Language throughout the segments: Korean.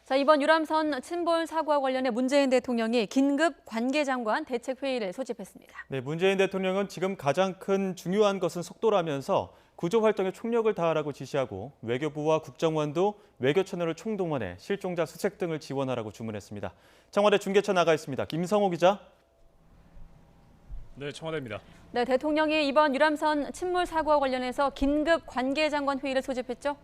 자, 이번 유람선 침몰 사고와 관련해 문재인 대통령이 긴급 관계장관 대책회의를 소집했습니다. 네, 문재인 대통령은 지금 가장 큰 중요한 것은 속도라면서 구조 활동에 총력을 다하라고 지시하고 외교부와 국정원도 외교 채널을 총동원해 실종자 수색 등을 지원하라고 주문했습니다. 청와대 중계처 나가 있습니다. 김성호 기자. 네, 청와대입니다. 네, 대통령이 이번 유람선 침몰 사고와 관련해서 긴급 관계장관 회의를 소집했죠?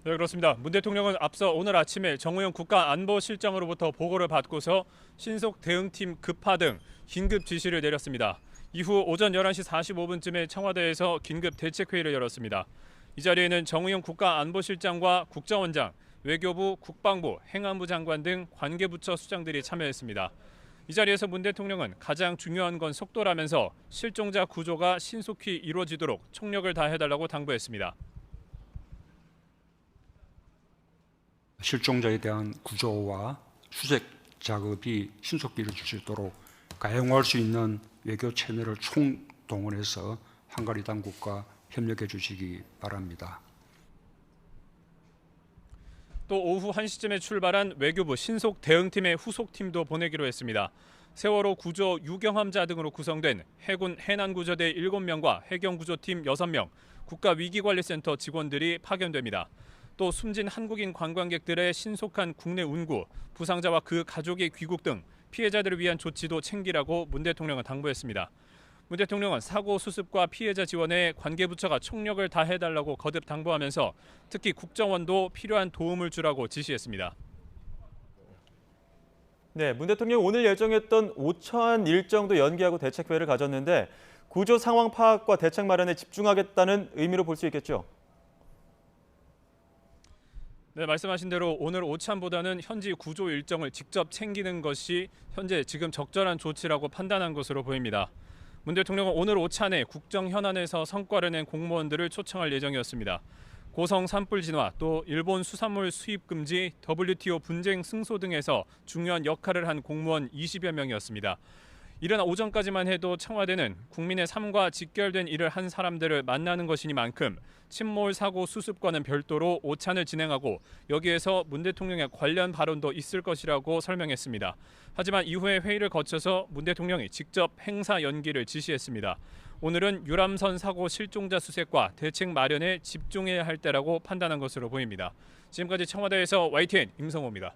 네, 그렇습니다. 문 대통령은 앞서 오늘 아침에 정우영 국가안보실장으로부터 보고를 받고서 신속 대응팀 급파 등 긴급 지시를 내렸습니다. 이후 오전 11시 45분쯤에 청와대에서 긴급 대책회의를 열었습니다. 이 자리에는 정우영 국가안보실장과 국정원장, 외교부, 국방부, 행안부 장관 등 관계부처 수장들이 참여했습니다. 이 자리에서 문 대통령은 가장 중요한 건 속도라면서 실종자 구조가 신속히 이루어지도록 총력을 다해달라고 당부했습니다. 실종자에 대한 구조와 수색 작업이 신속히 이루어질 수 있도록 가용할 수 있는 외교 채널을 총동원해서 헝가리 당국과 협력해 주시기 바랍니다. 또 오후 1시쯤에 출발한 외교부 신속 대응팀의 후속팀도 보내기로 했습니다. 세월호 구조 유경험자 등으로 구성된 해군 해난구조대 7명과 해경구조팀 6명, 국가위기관리센터 직원들이 파견됩니다. 또 숨진 한국인 관광객들의 신속한 국내 운구, 부상자와 그 가족의 귀국 등 피해자들을 위한 조치도 챙기라고 문 대통령은 당부했습니다. 문 대통령은 사고 수습과 피해자 지원에 관계부처가 총력을 다해달라고 거듭 당부하면서 특히 국정원도 필요한 도움을 주라고 지시했습니다. 네, 문 대통령 오늘 예정했던 오찬 일정도 연기하고 대책회의를 가졌는데 구조 상황 파악과 대책 마련에 집중하겠다는 의미로 볼 수 있겠죠? 네, 말씀하신 대로 오늘 오찬보다는 현지 구조 일정을 직접 챙기는 것이 현재 지금 적절한 조치라고 판단한 것으로 보입니다. 문 대통령은 오늘 오찬에 국정 현안에서 성과를 낸 공무원들을 초청할 예정이었습니다. 고성 산불 진화, 또 일본 수산물 수입 금지, WTO 분쟁 승소 등에서 중요한 역할을 한 공무원 20여 명이었습니다. 이른 오전까지만 해도 청와대는 국민의 삶과 직결된 일을 한 사람들을 만나는 것이니만큼 침몰 사고 수습과는 별도로 오찬을 진행하고 여기에서 문 대통령의 관련 발언도 있을 것이라고 설명했습니다. 하지만 이후에 회의를 거쳐서 문 대통령이 직접 행사 연기를 지시했습니다. 오늘은 유람선 사고 실종자 수색과 대책 마련에 집중해야 할 때라고 판단한 것으로 보입니다. 지금까지 청와대에서 YTN 임성호입니다.